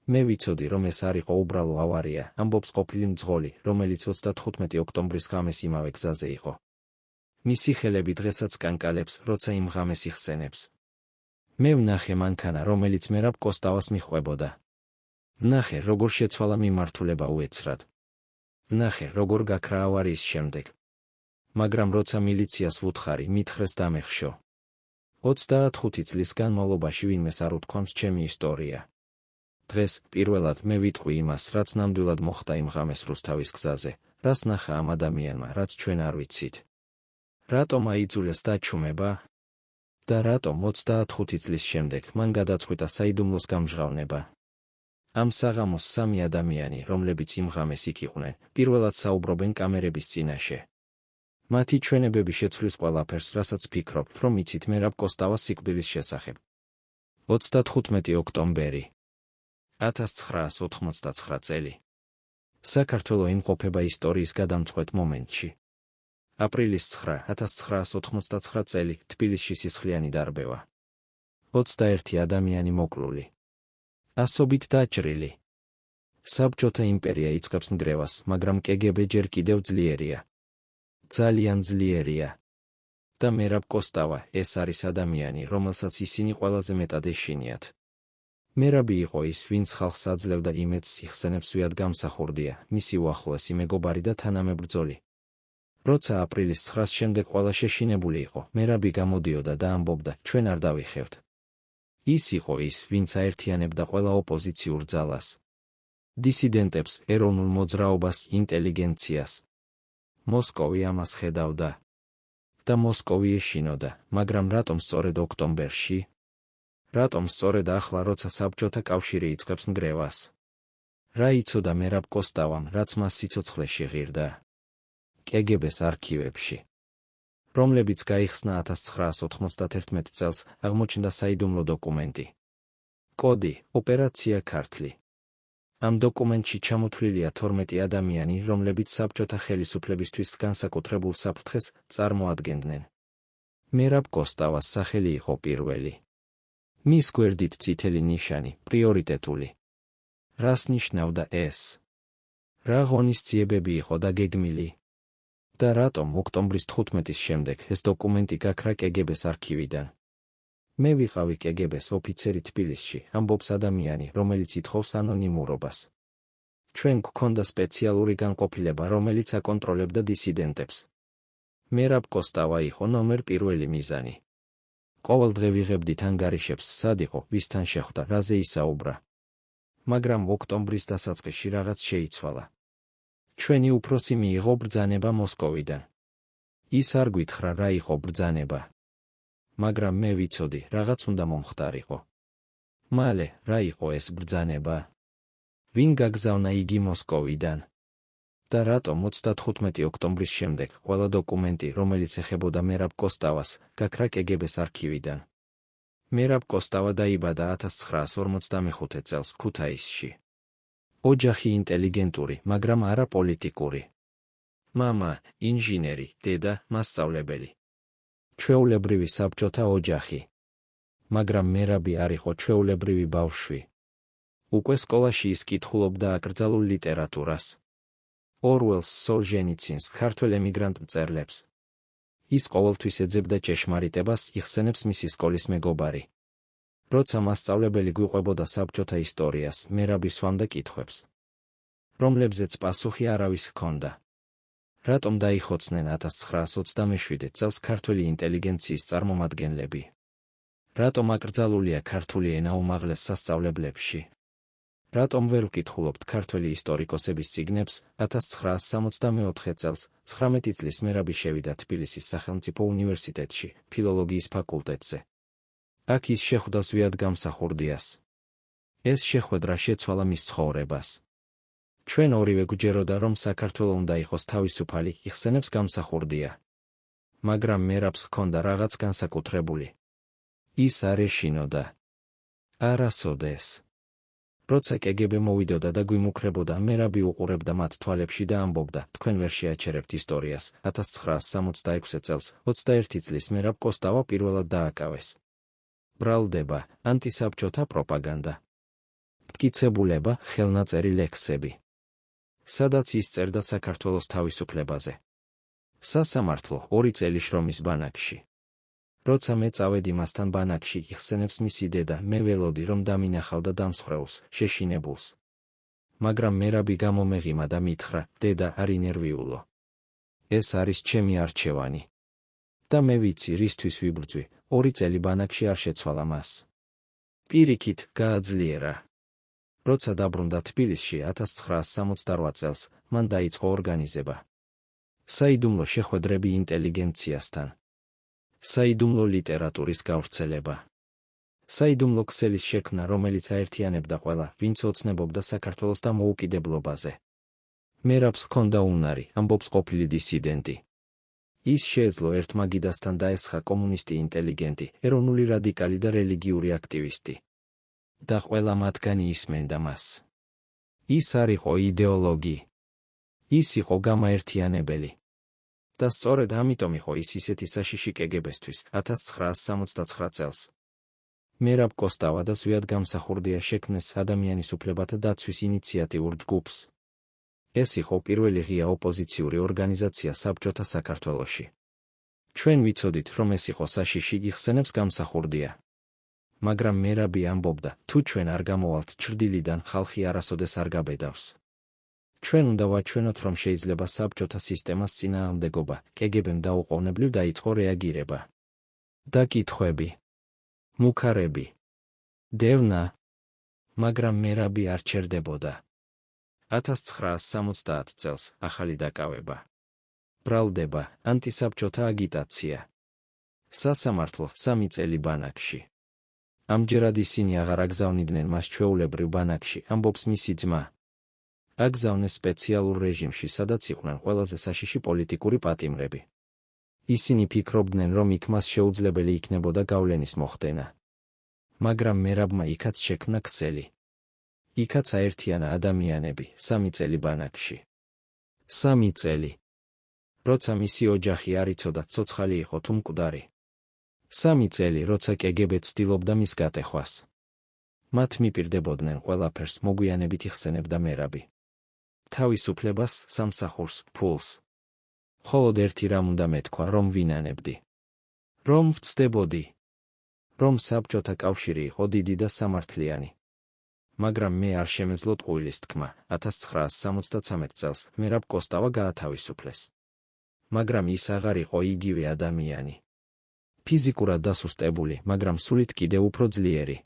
მე ვიცოდი, რომ ეს არ იყო უბრალო ავარია, ამბობს ყოფილი მძღოლი, რომელიც 35 ოქტომბრის ღამეს იმავე გზაზე იყო. მისი ხელები დღესაც კანკალებს, როცა იმ ღამეს იხსენებს. მე ვნახე მანქანა, რომელიც მერაბ კოსტავას მიჰყვებოდა. ვნახე, როგორ შეცვალა მიმართულება უეცრად. ვნახე, როგორ გაქრა ავარიის შემდეგ. მაგრამ როცა მილიციას ვუთხარი, მითხრეს დამეხშო. 35 წლის განმავლობაში ვინმეს არ უთქვამს ჩემი ისტორია. დღეს, პირველად, მე ვიტყვი იმას, რაც ნამდვილად მოხდა იმ ღამეს რუსთავის გზაზე, რას ნახა ამ ადამიანმა, რაც ჩვენ არ ვიცით. რატომ აიძულეს დაჩუმება? და რატომ 35 წლის შემდეგ მან გადაწყვიტა საიდუმლოს გამჟღავნება? ამ საღამოს 3 ადამიანი, რომლებიც იმ ღამეს იქ იყვნენ, პირველად საუბრობენ კამერების წინაშე. მათი ჩვენებები შეცვლის ყველაფერს, რასაც ფიქრობთ, რომ იცით მერაბ კოსტავას სიკვდილის შესახებ. 35 ოქტომბერი 1989 წელი. საქართველო იმყოფება ისტორიის გადამწყვეტ მომენტში. აპრილის 9, 1989 წელი, თბილისში სისხლიანი დარბევა. 21 ადამიანი მოკლული. ასობით დაჭრილი. საბჭოთა იმპერია იწყებს ნგრევას, მაგრამ კგბ ჯერ კიდევ ძლიერია. ძალიან ძლიერია. და მერაბ კოსტავა, ეს არის ადამიანი, რომელსაც ისინი ყველაზე მეტად ეშინიათ. მერაბი იყო ის, ვინც ხალხს აძლევდა იმედს, იხსენებს ვიად გამსახურდია, მისი უახლოესი მეგობარი და თანამებრძოლი. როცა აპრილის 9-ს შემდეგ ყველა შეშინებული იყო, მერაბი გამოდიოდა და ამბობდა, ჩვენ არ დავიხევთ. ის იყო ის, ვინც აერთიანებდა ყველა ოპოზიციურ ძალას. დისიდენტებს, ეროვნულ მოძრაობას, ინტელიგენციას. მოსკოვი ამას ხედავდა. და მოსკოვი ეშინოდა, მაგრამ რატომ სწორედ ოქტომბერში? რატომ სწორედ ახლა, როცა საბჭოთა კავშირი იწყებს ნგრევას? რა იცოდა მერაბ კოსტავამ, რაც მას სიცოცხლეში ღირდა? კგბ-ს არქივებში, რომლებიც გაიხსნა 1991 წელს, აღმოჩნდა საიდუმლო დოკუმენტი. კოდი, ოპერაცია ქართლი. ამ დოკუმენტში ჩამოთვლილია 12 ადამიანი, რომლებიც საბჭოთა ხელისუფლებისთვის განსაკუთრებულ საფრთხეს წარმოადგენდნენ. მერაბ კოსტავას სახელი იყო პირველი. მის გვერდით წითელი ნიშანი, პრიორიტეტული. რას ნიშნავდა ეს? რა ღონისძიებები იყო დაგეგმილი? და რატომ ოქტომბრის 15-ის შემდეგ ეს დოკუმენტი გაქრა კგბ-ს არქივიდან? მე ვიყავი კგბ-ს ოფიცერი თბილისში, ამბობს ადამიანი, რომელიც ითხოვს ანონიმურობას. ჩვენ გვქონდა სპეციალური განყოფილება, რომელიც აკონტროლებდა დისიდენტებს. მერაბ კოსტავა იყო ნომერ პირველი მიზანი. ყოველდღე ვიღებდით ანგარიშებს, სად იყო, ვისთან შეხვდა, რაზე ისაუბრა. მაგრამ ოქტომბრის დასაწყისში რაღაც შეიცვალა. ჩვენი უფროსი მიიღო ბრძანება მოსკოვიდან. ის არ გვითხრა, რა იყო ბრძანება. მაგრამ მე ვიცოდი, რაღაც უნდა მომხდარიყო. მალე, რა იყო ეს ბრძანება? ვინ გაგზავნა იგი მოსკოვიდან? და რატომ 35 ოქტომბრის შემდეგ ყველა დოკუმენტი, რომელიც ეხებოდა მერაბ კოსტავას, გაქრა კგბ-ს არქივიდან? მერაბ კოსტავა დაიბადა 1945 წელს ქუთაისში. ოჯახი ინტელიგენტური, მაგრამ არა პოლიტიკური. მამა, ინჟინერი, დედა, მასწავლებელი. ჩვეულებრივი საბჭოთა ოჯახი. მაგრამ მერაბი არ იყო ჩვეულებრივი ბავშვი. უკვე სკოლაში ის კითხულობდა აკრძალულ ლიტერატურას. ორველს, სოლჟენიცინს, ქართველ ემიგრანტ მწერლებს. ის ყოველთვის ეძებდა ჭეშმარიტებას, იხსენებს მისი სკოლის მეგობარი. როცა მასწავლებელი გვიყვებოდა საბჭოთა ისტორიას, მერაბი სვამდა კითხვებს, რომლებზეც პასუხი არავის ჰქონდა. რატომ დაიხოცნენ 1927 წელს ქართველი ინტელიგენციის წარმომადგენლები? რატომ აკრძალულია ქართული ენა უმაღლეს სასწავლებლებში? რატომ ვერ ვკითხულობთ ქართველი ისტორიკოსების წიგნებს? 1964 წელს, 19 წლის მერაბი შევიდა თბილისის სახელმწიფო უნივერსიტეტში, ფილოლოგიის ფაკულტეტზე. აქ ის შეხვდა ზვიად გამსახურდიას. ეს შეხვედრა შეცვალა მის ცხოვრებას. ჩვენ ორივე გვჯეროდა, რომ საქართველო უნდა იყოს თავისუფალი, იხსენებს გამსახურდია. მაგრამ მერაბს ჰქონდა რაღაც განსაკუთრებული. ის არ ეშინოდა. არასოდეს. როცა კგბ მოვიდოდა და გვიმუქრებოდა, მერაბი უყურებდა მათ თვალებში და ამბობდა, თქვენ ვერ შეაჩერებთ ისტორიას. 1966 წელს, 21 წლის მერაბ კოსტავა პირველად დააკავეს. ბრალდება, ანტისაბჭოთა პროპაგანდა. მტკიცებულება, ხელნაწერი ლექსები. სადაც ის წერდა საქართველოს თავისუფლებაზე. სასამართლო 2 წელი შრომის ბანაკში. როცა მე წავედი მასთან ბანაკში, იხსენებს მისი დედა, მე ველოდი, რომ დამინახავდა დამსხვრეულს, შეშინებულს. მაგრამ მერაბი გამომეღიმა და მითხრა, დედა, არ ინერვიულო. ეს არის ჩემი არჩევანი. და მე ვიცი, რისთვის ვიბრძვი, 2 წელი ბანაკში არ შეცვალა მას. პირიქით, გააძლიერა. როცა დაბრუნდა თბილისში 1968 წელს, მან დაიწყო ორგანიზება. საიდუმლო შეხვედრები ინტელიგენციასთან. საიდუმლო ლიტერატურის გავრცელება. საიდუმლო ქსელის შექმნა, რომელიც აერთიანებდა ყველა, ვინც ოცნებობდა საქართველოს დამოუკიდებლობაზე. მერაბს ჰქონდა უნარი, ამბობს ყოფილი დისიდენტი. ის შეეძლო ერთ მაგიდასთან დაესხა კომუნისტი ინტელიგენტი, ეროვნული რადიკალი და რელიგიური აქტივისტი. და ყველა მათგანი ისმენდა მას. ის არ იყო იდეოლოგი. ის იყო გამაერთიანებელი. და სწორედ ამიტომ იყო ის ისეთი საშიში კგბ-სთვის 1969 წელს. მერაბ კოსტავა და ზვიად გამსახურდია შექმნეს ადამიანის უფლებათა დაცვის ინიციატიურ ჯგუფს. ეს იყო პირველი ღია ოპოზიციური ორგანიზაცია საბჭოთა საქართველოში. ჩვენ ვიცოდით, რომ ეს იყო საშიში, იხსენებს გამსახურდია. მაგრამ მერაბი ამბობდა, თუ ჩვენ არ გამოვალთ ჩრდილიდან, ხალხი არასოდეს არ გაბედავს. ჩვენ უნდა ვაჩვენოთ, რომ შეიძლება საბჭოთა სისტემას წინააღმდეგობა, კგბ-მ დაუყოვნებლივ დაიწყო რეაგირება. დაკითხვები. მუქარები. დევნა. მაგრამ მერაბი არ ჩერდებოდა. 1970 წელს ახალი დაკავება. ბრალდება, ანტისაბჭოთა აგიტაცია. სასამართლო 3 წელი ბანაკში. ამჯერად ისინი აღარ აგზავნიდნენ მას ჩვეულებრივ ბანაკში, ამბობს მისი ძმა. აგზავნეს სპეციალურ რეჟიმში, სადაც იყვნენ ყველაზე საშიში პოლიტიკური პატიმრები. ისინი ფიქრობდნენ, რომ იქ მას შეუძლებელი იქნებოდა გავლენის მოხდენა. მაგრამ მერაბმა იქაც შექმნა ქსელი. იქაც აერთიანა ადამიანები, 3 წელი ბანაკში. 3 წელი. როცა მისი ოჯახი არ იცოდა, ცოცხალი იყო თუ მკვდარი. 3 წელი, როცა კგბ ცდილობდა მის გატეხვას. მათ მიპირდებოდნენ ყველაფერს, მოგვიანებით იხსენებდა მერაბი. თავისუფლებას, სამსახურს, ფულს. მხოლოდ ერთი რამ უნდა მეთქვა, რომ ვინანებდი. რომ ვწდებოდი. რომ საბჭოთა კავშირი იყო დიდი და სამართლიანი. მაგრამ მე არ შემეძლო ტყუილის თქმა. 1973 წელს მერაბ კოსტავა გაათავისუფლეს. მაგრამ ის აღარ იყო იგივე ადამიანი. ფიზიკურად დასუსტებული, მაგრამ სულით კიდევ უფრო ძლიერი.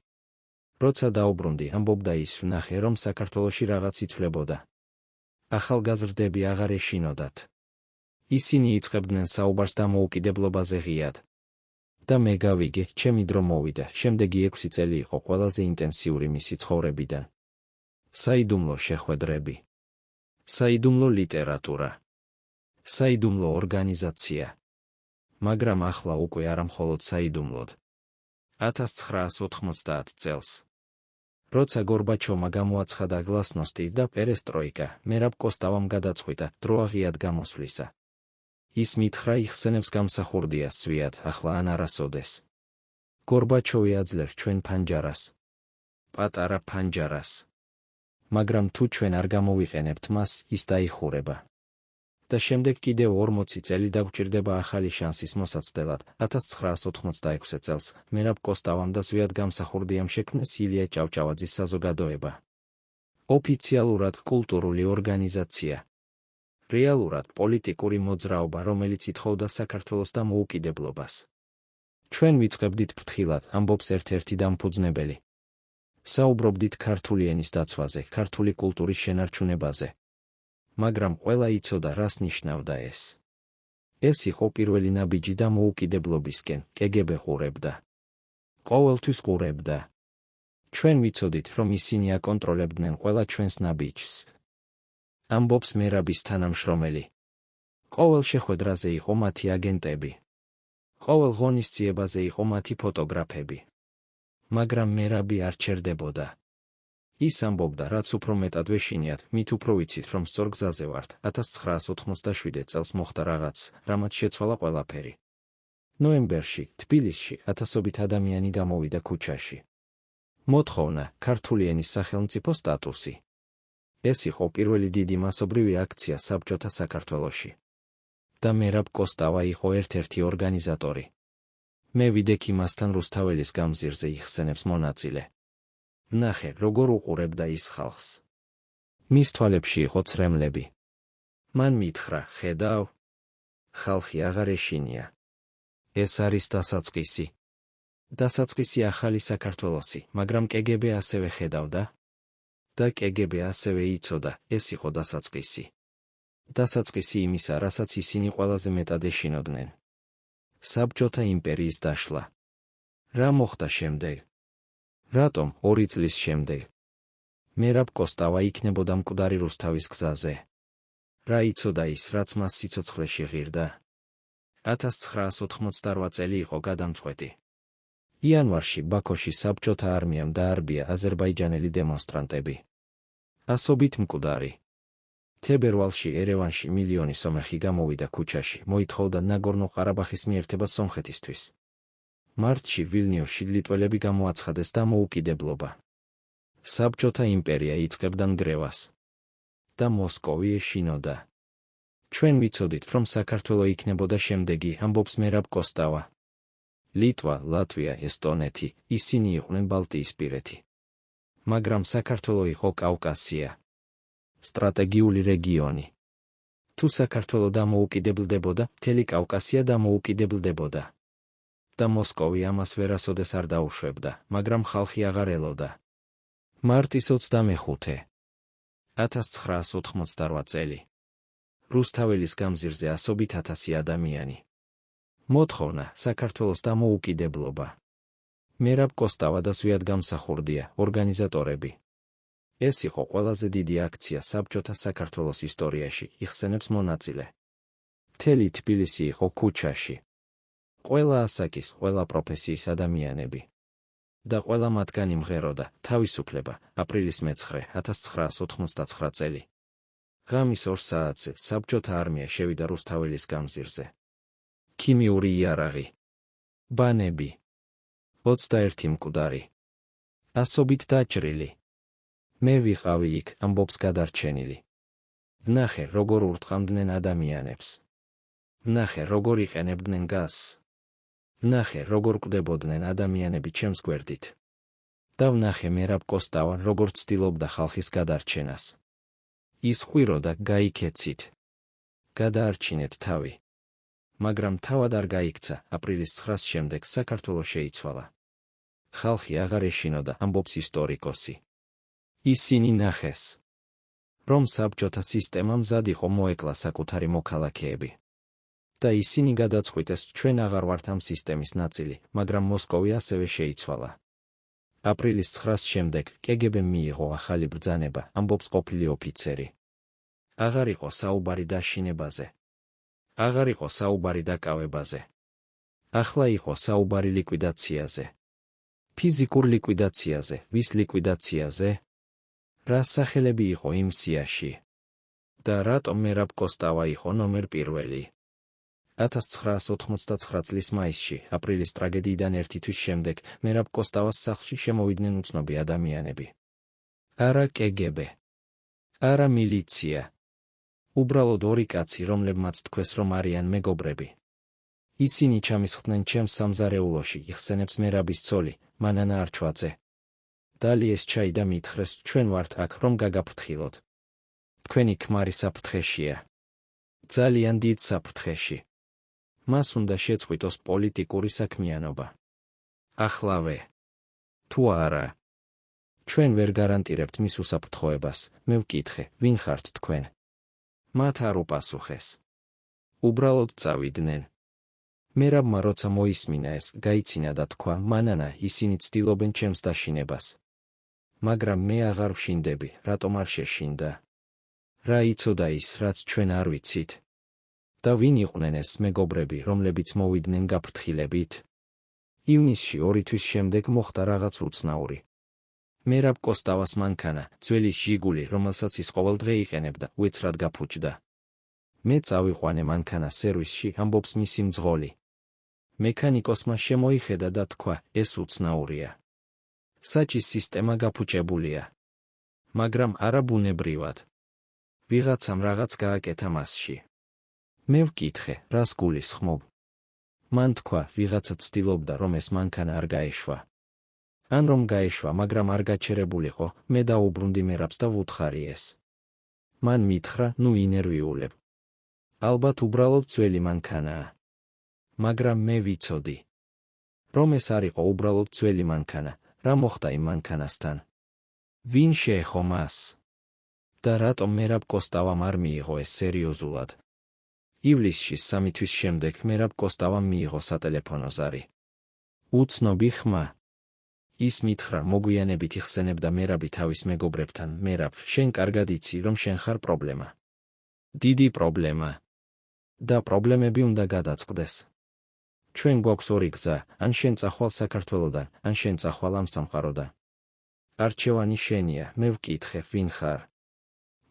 როცა დაუბრუნდი, ამბობდა ის, ვნახე, რომ საქართველოში რაღაც იცვლებოდა. ახალგაზრდები აღარ ეშინოდათ. ისინი იწყებდნენ საუბარს დამოუკიდებლობაზე ღიად. და მე გავიგე, ჩემი დრო მოვიდა, შემდეგი 6 წელი იყო ყველაზე ინტენსიური მისი ცხოვრებიდან. საიდუმლო შეხვედრები. საიდუმლო ლიტერატურა. საიდუმლო ორგანიზაცია. მაგრამ ახლა უკვე არა მხოლოდ საიდუმლოდ. 1990 წელს. როცა გორბაჩოვმა გამოაცხადა გლასნოსტი და პერესტროიკა, მერაბ კოსტავამ გადაწყვიტა დრო აღიად გამოსვლისა. ის მითხრა, იხსენებს გამსახურდიას ზვიად, ახლა ან არასოდეს. გორბაჩოვი აძლევს ჩვენ ფანჯარას. პატარა ფანჯარას. მაგრამ თუ ჩვენ არ გამოვიყენებთ მას, ის დაიხურება. და შემდეგ კიდევ 40 წელი დაგვჭირდება ახალი შანსის მოსაცდელად. 1986 წელს მერაბ კოსტავამ და ზვიად გამსახურდიამ შექმნეს ილია ჭავჭავაძის საზოგადოება. ოფიციალურად კულტურული ორგანიზაცია. რეალურად პოლიტიკური მოძრაობა, რომელიც ითხოვდა საქართველოს დამოუკიდებლობას. ჩვენ ვიწყებდით ფრთხილად, ამბობს ერთ-ერთი დამფუძნებელი. საუბრობდით ქართული ენის დაცვაზე, ქართული კულტურის შენარჩუნებაზე. მაგრამ ყველა იცოდა, რას ნიშნავდა ეს. ეს იყო პირველი ნაბიჯი დამოუკიდებლობისკენ, კგბ ყურებდა. ყოველთვის ყურებდა. ჩვენ ვიცოდით, რომ ისინი აკონტროლებდნენ ყველა ჩვენს ნაბიჯს. ამბობს მერაბის თანამშრომელი. ყოველ შეხვედრაზე იყო მათი აგენტები. ყოველ ღონისძიებაზე იყო მათი ფოტოგრაფები. მაგრამ მერაბი არ ჩერდებოდა. ის ამბობდა, რაც უფრო მეტად ვეშინიათ, მით უფრო ვიცით, რომ სწორ გზაზე ვართ. 1987 წელს მოხდა რაღაც, რამაც შეცვალა ყველაფერი. ნოემბერში, თბილისში, ათასობით ადამიანი გამოვიდა ქუჩაში. მოთხოვნა ქართული ენის სახელმწიფო სტატუსი. ეს იყო პირველი დიდი მასობრივი აქცია საბჭოთა საქართველოში. და მერაბ კოსტავა იყო ერთ-ერთი ორგანიზატორი. მე ვიდექ იმასთან რუსთაველის გამზირზე იხსენებს მონაწილე. ვნახე, როგორ უყურებდა ის ხალხს. მის თვალებში იყო ცრემლები. მან მითხრა, ხედავ? ხალხი აღარ ეშინია. ეს არის დასაწყისი. დასაწყისი ახალი საქართველოსი, მაგრამ კგბ ასევე ხედავდა? და კგბ ასევე იცოდა, ეს იყო დასაწყისი. დასაწყისი იმისა, რასაც ისინი ყველაზე მეტად ეშინოდნენ. საბჭოთა იმპერიის დაშლა. რა მოხდა შემდეგ? რატომ 2 წლის შემდეგ? მერაბ კოსტავა იქნებოდა მკვდარი რუსთავის გზაზე. რა იცოდა ის, რაც მას სიცოცხლეში ღირდა? 1988 წელი იყო გადამწყვეტი. იანვარში ბაქოში საბჭოთა არმიამ დაარბია აზერბაიჯანელი დემონსტრანტები. ასობით მკვდარი. თებერვალში ერევანში მილიონი სომეხი გამოვიდა ქუჩაში, მოითხოვდა ნაგორნო-ყარაბახის მიერთება სომხეთისთვის. მარტში ვილნიუსში ლიტველები გამოაცხადეს დამოუკიდებლობა. საბჭოთა იმპერია იწყებდა ნგრევას. და მოსკოვი ეშინოდა. ჩვენ ვიცოდით, რომ საქართველო იქნებოდა შემდეგი, ამბობს მერაბ კოსტავა. ლიტვა, ლატვია, ესტონეთი, ისინი იყვნენ ბალტიისპირეთი. მაგრამ საქართველო იყო კავკასია. სტრატეგიული რეგიონი. თუ საქართველო დამოუკიდებლდებოდა, მთელი კავკასია დამოუკიდებლდებოდა. და მოსკოვი ამას ვერასოდეს არ დაუშვებდა, მაგრამ ხალხი აღარ ელოდა. მარტის 25. 1988 წელი. რუსთაველის გამზირზე ასობით ათასი ადამიანი. მოთხოვნა საქართველოს დამოუკიდებლობა. მერაბ კოსტავა და ზვიად გამსახურდია ორგანიზატორები. ეს იყო ყველაზე დიდი აქცია საბჭოთა საქართველოს ისტორიაში, იხსენებს მონაწილე. მთელი თბილისი იყო ქუჩაში. ყველა ასაკის, ყველა პროფესიის ადამიანები. და ყველა მათგანი მღეროდა თავისუფლება, აპრილის 9, 1989 წელი. ღამის 2 საათზე საბჭოთა არმია შევიდა რუსთაველის გამზირზე. ქიმიური იარაღი. ბანები. 21 მკვდარი. ასობით დაჭრილი. მე ვიყავი იქ, ამბობს გადარჩენილი. ვნახე, როგორ ურტყამდნენ ადამიანებს. ვნახე, როგორ იყენებდნენ გაზს. ვნახე, როგორ კვდებოდნენ ადამიანები ჩემს გვერდით. და ვნახე მერაბ კოსტავა, როგორ ცდილობდა ხალხის გადარჩენას. ის ყვიროდა, გაიქეცით. გადაარჩინეთ თავი. მაგრამ თავად არ გაიქცა, აპრილის 9-ის შემდეგ საქართველო შეიცვალა. ხალხი აღარ ეშინოდა, ამბობს ისტორიკოსი. ისინი ნახეს, რომ საბჭოთა სისტემა მზად იყო მოეკლა საკუთარი მოქალაქეები. და ისინი გადაწყვიტეს, ჩვენ აღარ ვართ ამ სისტემის ნაწილი, მაგრამ მოსკოვი ასევე შეიცვალა. აპრილის 9-ის შემდეგ კგბ-მ მიიღო ახალი ბრძანება, ამბობს ყოფილი ოფიცერი. აღარ იყო საუბარი დაშინებაზე. აღარ იყო საუბარი დაკავებაზე. ახლა იყო საუბარი ლიკვიდაციაზე. ფიზიკურ ლიკვიდაციაზე, ვის ლიკვიდაციაზე? რა სახელები იყო იმ სიაში? და რატომ მერაბ კოსტავა იყო ნომერ პირველი? 1989 წლის მაისში, აპრილის ტრაგედიიდან 1 თვის შემდეგ, მერაბ კოსტავას სახლში შემოვიდნენ უცნობი ადამიანები. არა კგბ. არა მილიცია. უბრალოდ 2 კაცი, რომლებმაც თქვეს, რომ არიან მეგობრები. ისინი ჩამისხდნენ ჩემს სამზარეულოში, იხსენებს მერაბის ცოლი, მანანა არჩვაძე. დალიეს ჩაი და მითხრეს, ჩვენ ვართ აქ, რომ გაგაფრთხილოთ. თქვენი ქმარი საფრთხეშია. ძალიან დიდ საფრთხეში. მას უნდა შეწყვიტოს პოლიტიკური საქმიანობა. ახლავე. თუ არა. ჩვენ ვერ გარანტირებთ მის უსაფრთხოებას, მე ვკითხე, ვინ ხართ თქვენ? მათ არ უპასუხეს. უბრალოდ წავიდნენ. მერაბმა როცა მოისმინა ეს, გაიცინა და თქვა, მანანა, ისინი ცდილობენ ჩემს დაშინებას. მაგრამ მე აღარ ვშინდები, რატომ არ შეშინდა? რა იცოდა ის, რაც ჩვენ არ ვიცით? და ვინ იყვნენ ეს მეგობრები, რომლებიც მოვიდნენ გაფრთხილებით? ივნისში 2 თვის შემდეგ მოხდა რაღაც უცნაური. მერაბ კოსტავას მანქანა, ძველი ჟიგული, რომელსაც ის ყოველდღე იყენებდა, უეცრად გაფუჭდა. მე წავიყვანე მანქანა სერვისში, ამბობს მისი მძღოლი. მექანიკოსმა შემოიხედა და თქვა, ეს უცნაურია. საჭის სისტემა გაფუჭებულია. მაგრამ არა ბუნებრივად. ვიღაცამ რაღაც გააკეთა მასში. მე ვკითხე, რას გულისხმობ? მან თქვა, ვიღაცა ცდილობდა, რომ ეს მანქანა არ გაეშვა. ან რომ გაეშვა, მაგრამ არ გაჩერებულიყო, მე დაუბრუნდი მერაბს და ვუთხარი ეს. მან მითხრა, ნუ ინერვიულებ. ალბათ უბრალოდ ძველი მანქანაა. მაგრამ მე ვიცოდი, რომ ეს არ იყო უბრალოდ ძველი მანქანა, რა მოხდა იმ მანქანასთან? ვინ შეეხო მას? და რატომ მერაბ კოსტავამ არ მიიღო ეს სერიოზულად? ივლისში 3 თვის შემდეგ მერაბ კოსტავამ მიიღო სატელეფონო ზარი. უცნობი ხმა. ის მითხრა, მოგვიანებით იხსენებდა მერაბი თავის მეგობრებთან, მერაბ, შენ კარგად იცი, რომ შენ ხარ პრობლემა. დიდი პრობლემა. და პრობლემები უნდა გადაწყდეს. ჩვენ გვაქვს ორი გზა, ან შენ წახვალ საქართველოდან, ან შენ წახვალ ამ სამყაროდან. არჩევანი შენია, მე ვკითხე, ვინ ხარ?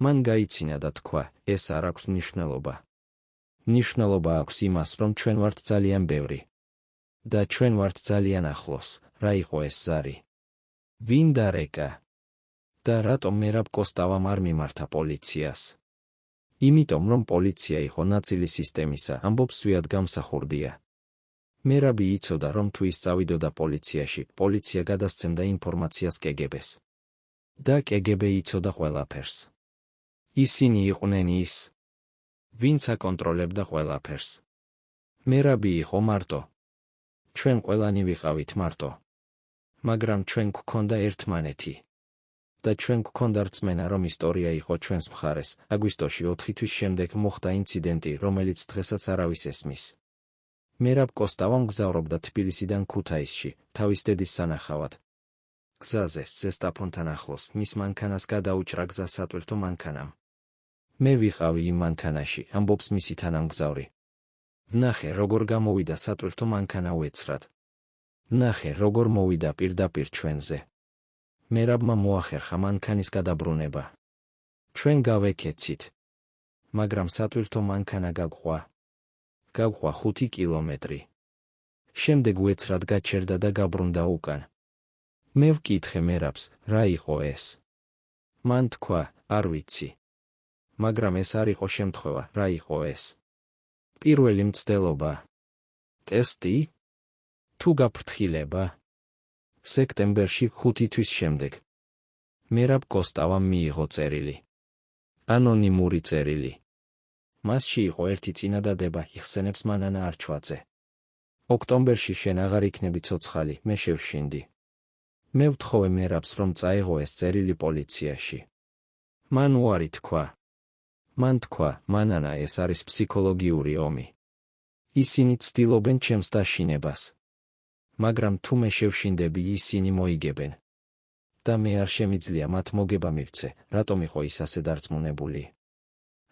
მან გაიცინა და თქვა, ეს არ აქვს მნიშვნელობა. მნიშვნელობა აქვს იმას, რომ ჩვენ ვართ ძალიან ბევრი. და ჩვენ ვართ ძალიან ახლოს, რა იყო ეს ზარი? ვინ დარეკა? და რატომ მერაბ კოსტავამ არ მიმართა პოლიციას? იმიტომ, რომ პოლიცია იყო ნაწილი სისტემისა, ამბობს ზვიად გამსახურდია. მერაბი იცოდა, რომ თუ ის წავიდოდა პოლიციაში, პოლიცია გადასცემდა ინფორმაციას კგბ-ს. და კგბ იცოდა ყველაფერს. ისინი იყვნენ ის, ვინც აკონტროლებდა ყველაფერს. მერაბი იყო მარტო. ჩვენ ყველანი ვიყავით მარტო. მაგრამ ჩვენ გვქონდა ერთმანეთი. და ჩვენ გვქონდა რწმენა, რომ ისტორია იყო ჩვენს მხარეს. აგვისტოში 4 თვის შემდეგ მოხდა ინციდენტი, რომელიც დღესაც არავის ესმის. მერაბ კოსტავამ გზავრობდა თბილისიდან ქუთაისში, თავის დედის სანახავად. გზაზე, ზესტაფონთან ახლოს, მის მანქანას გადაუჭრა გზა სატვირთო მანქანამ. მე ვიყავი იმ მანქანაში, ამბობს მისი თანამგზავრი. ვნახე, როგორ გამოვიდა სატვირთო მანქანა უეცრად. ვნახე, როგორ მოვიდა პირდაპირ ჩვენზე. მერაბმა მოახერხა მანქანის გადაბრუნება. ჩვენ გავეკეცით. მაგრამ სატვირთო მანქანა გაგყვა. გაგყვა 5 კილომეტრი. შემდეგ უეცრად გაჩერდა და გაბრუნდა უკან. მე ვკითხე მერაბს, რა იყო ეს? მან თქვა, არ ვიცი. მაგრამ ეს არ იყო შემთხვევა, რა იყო ეს? პირველი მცდელობა. ტესტი? თუ გაფრთხილება? სექტემბერში 5 თვის შემდეგ. მერაბ კოსტავამ მიიღო წერილი. ანონიმური წერილი. მასში იყო ერთი წინადადება, იხსენებს მანანა არჩვაძე. ოქტომბერში შენ აღარ იქნები ცოცხალი, მე შევშინდი. მე ვთხოვე მერაბს, რომ წაეღო ეს წერილი პოლიციაში. მან უარი თქვა. მან თქვა, მანანა, ეს არის ფსიქოლოგიური ომი. ისინი ცდილობენ ჩემს დაშინებას. მაგრამ თუ მე შევშინდები, ისინი მოიგებენ. და მე არ შემიძლია მათ მოგება მივცე, რატომ იყო ის ასე დარწმუნებული?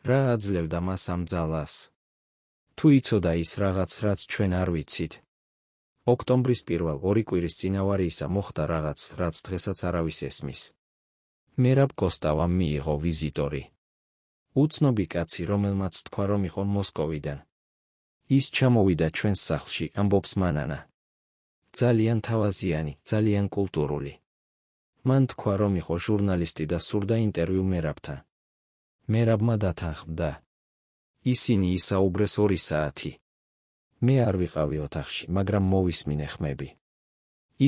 რა აძლევდა მას ამ ძალას? თუ იცოდა ის რაღაც, რაც ჩვენ არ ვიცით. ოქტომბრის 1 კვირის წინავარისა მოხდა რაღაც, რაც დღესაც არავის ესმის. მერაბ კოსტავამ მიიღო ვიზიტორი. უცნობი კაცი, რომელმაც თქვა, რომ იყო მოსკოვიდან. ის ჩამოვიდა ჩვენს სახლში, ამბობს მანანა. ძალიან თავაზიანი, ძალიან კულტურული. მან თქვა, რომ იყო ჟურნალისტი და სურდა ინტერვიუ მერაბთან. მერაბმა დათანხმდა. ისინი ისაუბრეს 2 საათი. მე არ ვიყავი ოთახში, მაგრამ მოვისმინე ხმები.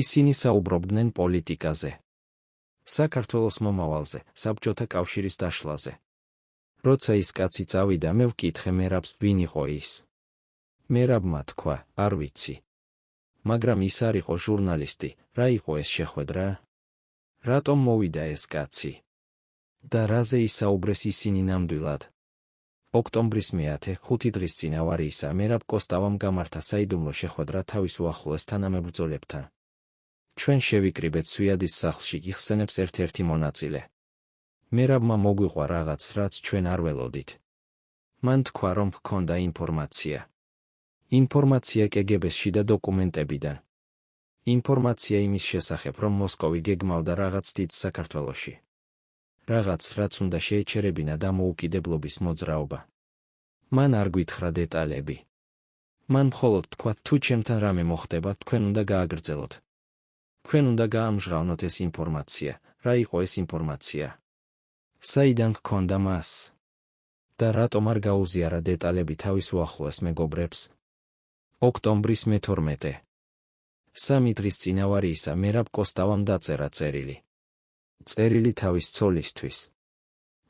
ისინი საუბრობდნენ პოლიტიკაზე. საქართველოს მომავალზე, საბჭოთა კავშირის დაშლაზე. როცა ის კაცი წავიდა, მე ვკითხე მერაბს, ვინ იყო ის. მერაბმა თქვა, არ ვიცი. მაგრამ ის არ იყო ჟურნალისტი, რა იყო ეს შეხვედრა? რატომ მოვიდა ეს კაცი? და რაზე ისაუბრეს ისინი ნამდვილად? ოქტომბრის 5 დღის წინავარისა მერაბ კოსტავამ გამართა საიდუმლო შეხვედრა თავის უახლოეს თანამებრძოლებთან. ჩვენ შევიკრიბეთ სვიადის სახლში, იხსენებს ერთ-ერთი მონაწილე. მერაბმა მოგვიყვა რაღაც, რაც ჩვენ არ ველოდით. მან თქვა, რომ ჰქონდა ინფორმაცია. ინფორმაცია კგბ-ში და დოკუმენტებიდან. ინფორმაცია იმის შესახებ, რომ მოსკოვი გეგმავდა რაღაც დიდს საქართველოში. რაღაც, რაც უნდა შეეჩერებინა დამოუკიდებლობის მოძრაობა. მან არ გვითხრა დეტალები. მან მხოლოდ თქვა, თუ ჩემთან რამე მოხდება, თქვენ უნდა გააგრძელოთ. Თქვენ უნდა გაამჟღავნოთ ეს ინფორმაცია. რა იყო ეს ინფორმაცია? საიდან გქონდა მას? და რატომ არ გაუზიარა დეტალები თავის უახლოეს მეგობრებს? ოქტომბრის მე-12. 3 დღის წინ ავარიისა მერაბ კოსტავამ დაწერა წერილი. წერილი თავის ცოლისთვის.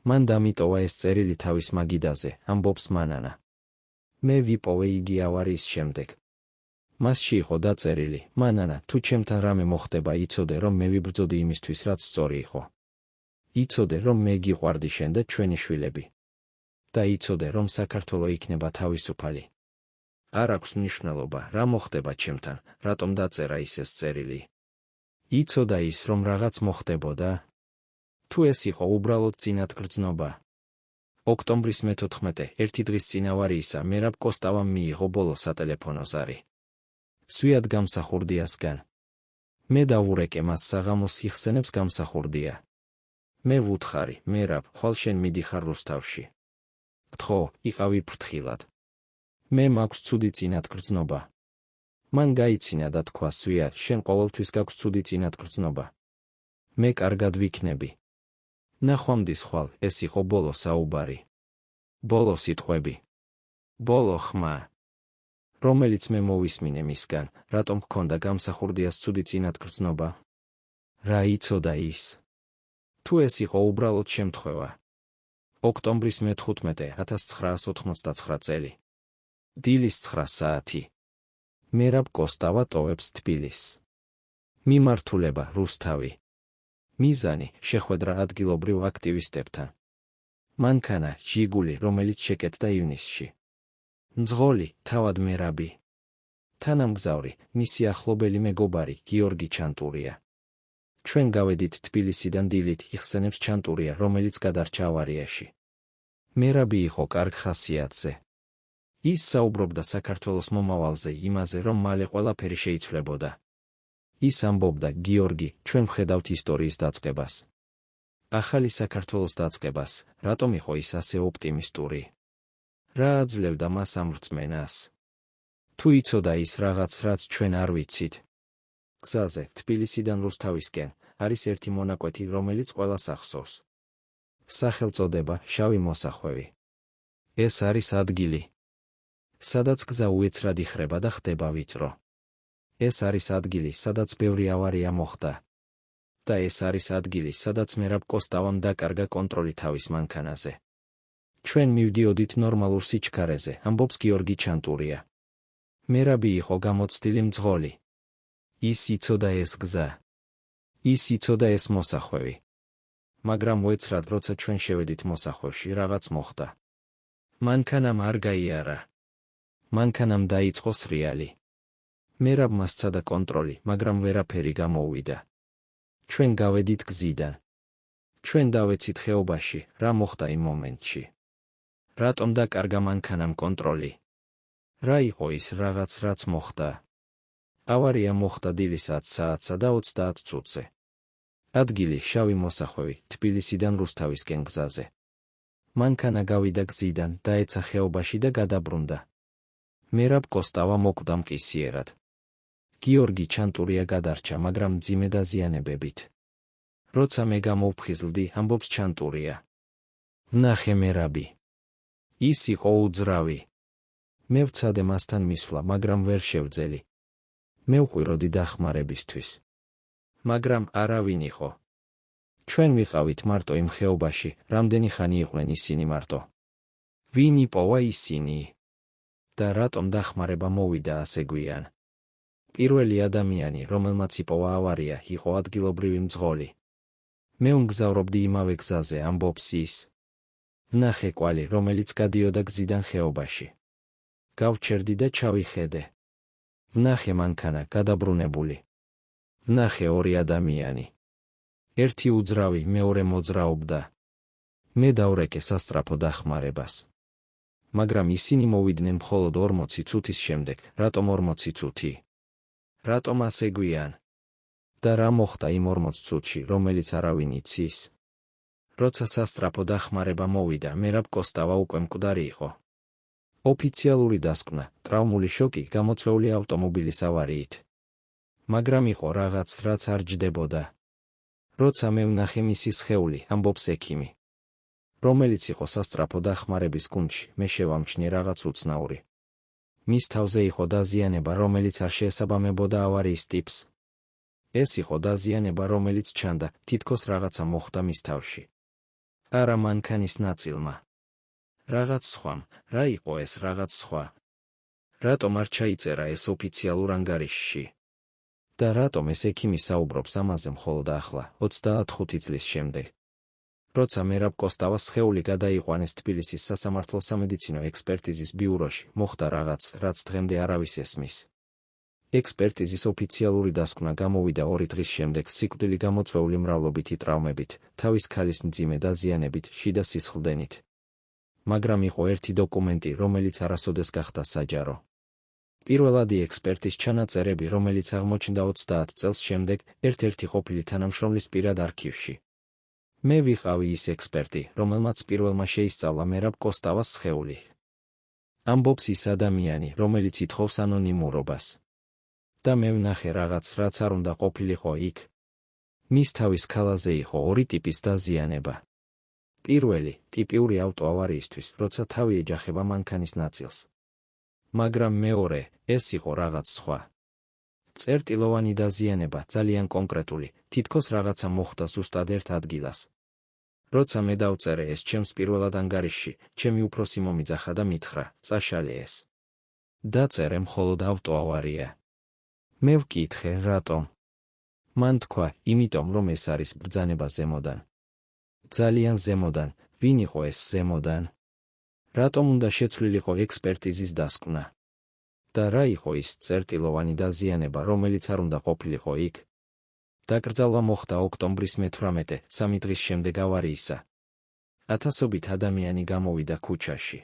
მან დამიტოვა ეს წერილი თავის მაგიდაზე, ამბობს მანანა. მე ვიპოვე იგი ავარიის შემდეგ. მასში იყო დაწერილი: მანანა, თუ ჩემთან რამე მოხდება, იცოდე, რომ მე ვიბრძოდი იმისთვის, რაც სწორი იყო. იცოდე, რომ მე გიყვარდი შენ და ჩვენი შვილები. და იცოდე, რომ საქართველო იქნება თავისუფალი. არ აქვს მნიშვნელობა, რა მოხდება ჩემთან, რატომ დაწერა ის ეს წერილი. იცოდა ის, რომ რაღაც მოხდებოდა? თუ ეს იყო უბრალოდ წინათგრძნობა. ოქტომბრის მე-14, 1 დღის წინ ავარიისა მერაბ კოსტავამ მიიღო ბოლო სატელეფონო ზარი. სვიად გამსახურდიასგან. მე დავურეკე მას საღამოს, იხსენებს გამსახურდია. მე ვუთხარი, მერაბ, ხვალ შენ მიდიხარ რუსთავში. გთხოვ, იყავი ფრთხილად. მე მაქვს ცუდი წინათგრძნობა. მან გაიცინა და თქვა: სვია, შენ ყოველთვის გაქვს ცუდი წინათგრძნობა. მე კარგად ვიქნები. ნახვამდის ხვალ, ეს იყო ბოლო საუბარი. ბოლო სიტყვები. ბოლო ხმა. რომელიც მე მოვისმინე მისგან, რატომ ჰქონდა გამსახურდიას ცუდი წინათგრძნობა? რა იცოდა ის? თუ ეს იყო უბრალოდ შემთხვევა. ოქტომბრის მე-15, 1989 წელი. დილის 9 საათი. მერაბ კოსტავა ტოვებს თბილისს. მიმართულება: რუსთავი. მიზანი: შეხვედრა ადგილობრივ აქტივისტებთან. მანქანა: ჟიგული, რომელიც შეკეთდა ივნისში. მძღოლი: თავად მერაბი. თანამგზავრი: მისი ახლობელი მეგობარი გიორგი ჩანტურია. ჩვენ გავედით თბილისიდან დილით, იხსენებს ჩანტურია, რომელიც გადარჩა ავარიაში. მერაბი იყო კარგ ხასიათზე. ის საუბრობდა საქართველოს მომავალზე, იმაზე, რომ მალე ყველაფერი შეიცვლებოდა. ის ამბობდა: გიორგი, ჩვენ ვხედავთ ისტორიის დაწყებას. ახალი საქართველოს დაწყებას. რატომ იყო ის ასე ოპტიმისტური? რა აძლევდა მას ამ რწმენას? თუ იცოდა ის რაღაც, რაც ჩვენ არ ვიცით. გზაზე, თბილისიდან რუსთავისკენ, არის ერთი მონაკვეთი, რომელიც ყველას ახსოვს. სახელწოდება: შავი მოსახვევი. ეს არის ადგილი, სადაც გზა უეცრად იხრება და ხდება ვიწრო. ეს არის ადგილი, სადაც ბევრი ავარია მოხდა. და ეს არის ადგილი, სადაც მერაბ კოსტავამ დაკარგა კონტროლი თავის მანქანაზე. ჩვენ მივდიოდით ნორმალურ სიჩქარეზე, ამბობს გიორგი ჩანტურია. მერაბი იყო გამოცდილი მძღოლი. ის იცოდა ეს გზა. ის იცოდა ეს მოსახვევი. მაგრამ უეცრად, როცა ჩვენ შევედით მოსახვევში, რაღაც მოხდა. მანქანამ არ გაიარა. მანქანამ დაიწყო სრიალი. მერაბმა სცადა კონტროლი, მაგრამ ვერაფერი გამოუვიდა. ჩვენ გავედით გზიდან. ჩვენ დავეცით ხეობაში, რა მოხდა იმ მომენტში. რატომ დაკარგა მანქანამ კონტროლი? რა იყო ის რაღაც, რაც მოხდა? ავარია მოხდა დილის 10 საათსა და 30 წუთზე. ადგილი: შავი მოსახვევი, თბილისიდან რუსთავისკენ გზაზე. მანქანა გავიდა გზიდან, დაეცა ხეობაში და გადაბრუნდა. მერაბ კოსტავა მოკვდა მყისიერად. გიორგი ჩანტურია გადარჩა, მაგრამ მძიმე დაზიანებებით. როცა მე გამოვფხიზლდი, ამბობს ჩანტურია. ვნახე მერაბი. ის იყო უძრავი. მე ვცადე მასთან მისვლა, მაგრამ ვერ შევძელი. მე ვყვიროდი დახმარებისთვის. მაგრამ არავინ იყო. ჩვენ ვიყავით მარტო იმ ხეობაში, რამდენი ხანი იყვნენ ისინი მარტო. ვინ იპოვა ისინი? და რატომ დახმარება მოვიდა ასე გვიან? პირველი ადამიანი, რომელმაც იპოვა ავარია, იყო ადგილობრივი მძღოლი. მე ვმგზავრობდი იმავე გზაზე, ამბობს ის. ვნახე კვალი, რომელიც გადიოდა გზიდან ხეობაში. გავჩერდი და ჩავიხედე. ვნახე მანქანა გადაბრუნებული. ვნახე ორი ადამიანი. ერთი უძრავი, მეორე მოძრაობდა. მე დავრეკე სასწრაფო დახმარებას. მაგრამ ისინი მოვიდნენ მხოლოდ 40 წუთის შემდეგ. რატომ 40 წუთი? რატომ ასე გვიან? და რა მოხდა იმ 40 წუთში, რომელიც არავინ იცის? როცა სასწრაფო დახმარება მოვიდა, მერაბ კოსტავა უკვე მკვდარი იყო. ოფიციალური დასკვნა: ტრავმული შოკი, გამოწვეული ავტომობილის ავარიით. მაგრამ იყო რაღაც, რაც არ ჯდებოდა. როცა მე ვნახე მისი სხეული, ამბობს ექიმი, რომელიც იყო სასწრაფო დახმარების გუნდში, მე შევამჩნიე რაღაც უცნაური. მის თავზე იყო დაზიანება, რომელიც არ შეესაბამებოდა ავარიის ტიპს. ეს იყო დაზიანება, რომელიც ჩანდა, თითქოს რაღაცა მოხდა მის თავში. არა მანქანის ნაწილმა. რაღაც სხვამ. რა იყო ეს რაღაც სხვა? რატომ არ ჩაიწერა ეს ოფიციალურ ანგარიშში? და რატომ ეს ექიმი საუბრობს ამაზე მხოლოდ ახლა, 35 წლის შემდეგ? როცა მერაბ კოსტავას სხეული გადაიყვანეს თბილისის სასამართლო სამედიცინო ექსპერტიზის ბიუროში, მოხდა რაღაც, რაც დღემდე არავის ესმის. ექსპერტიზის ოფიციალური დასკვნა გამოვიდა 2 დღის შემდეგ სიკვდილი გამოწვეული მრავლობითი ტრავმებით, თავის ქალის მძიმე დაზიანებით, შიდა სისხლდენით. მაგრამ იყო ერთი დოკუმენტი, რომელიც არასოდეს გახდა საჯარო. პირველადი ექსპერტის ჩანაწერები, რომელიც აღმოჩნდა 30 წელს შემდეგ, ერთ-ერთი ყოფილი თანამშრომლის პირად არქივში. მე ვიყავი ის ექსპერტი, რომელმაც პირველმა შეისწავლა მერაბ კოსტავას სხეული. ამბობს ის ადამიანი, რომელიც ითხოვს ანონიმურობას. და მე ვნახე რაღაც, რაც არ უნდა ყოფილიყო იქ. მის თავის ქალაზე იყო 2 ტიპის დაზიანება. პირველი, ტიპიური ავტოავარიისთვის, როცა თავი ეჯახება მანქანის ნაწილს. მაგრამ მეორე, ეს იყო რაღაც სხვა. წერტილოვანი დაზიანება, ძალიან კონკრეტული, თითქოს რაღაცა მოხდა ზუსტად ერთ ადგილას. როცა მე დავწერე ეს ჩემს პირველად ანგარიშში, ჩემი უფროსი მომიძახა და მითხრა, წაშალე ეს. დაწერე მხოლოდ ავტოავარია. მე ვკითხე, რატომ? მან თქვა, იმიტომ რომ ეს არის ბრძანება ზემოდან. ძალიან ზემოდან. ვინ იყო ეს ზემოდან? რატომ უნდა შეცვლილიყო ექსპერტიზის დასკვნა? და რა იყო ის წერტილოვანი დაზიანება, რომელიც არ უნდა ყოფილიყო იქ? დაკრძალვა მოხდა ოქტომბრის 18, 3 დღის შემდეგ ავარიისა. ათასობით ადამიანი გამოვიდა ქუჩაში.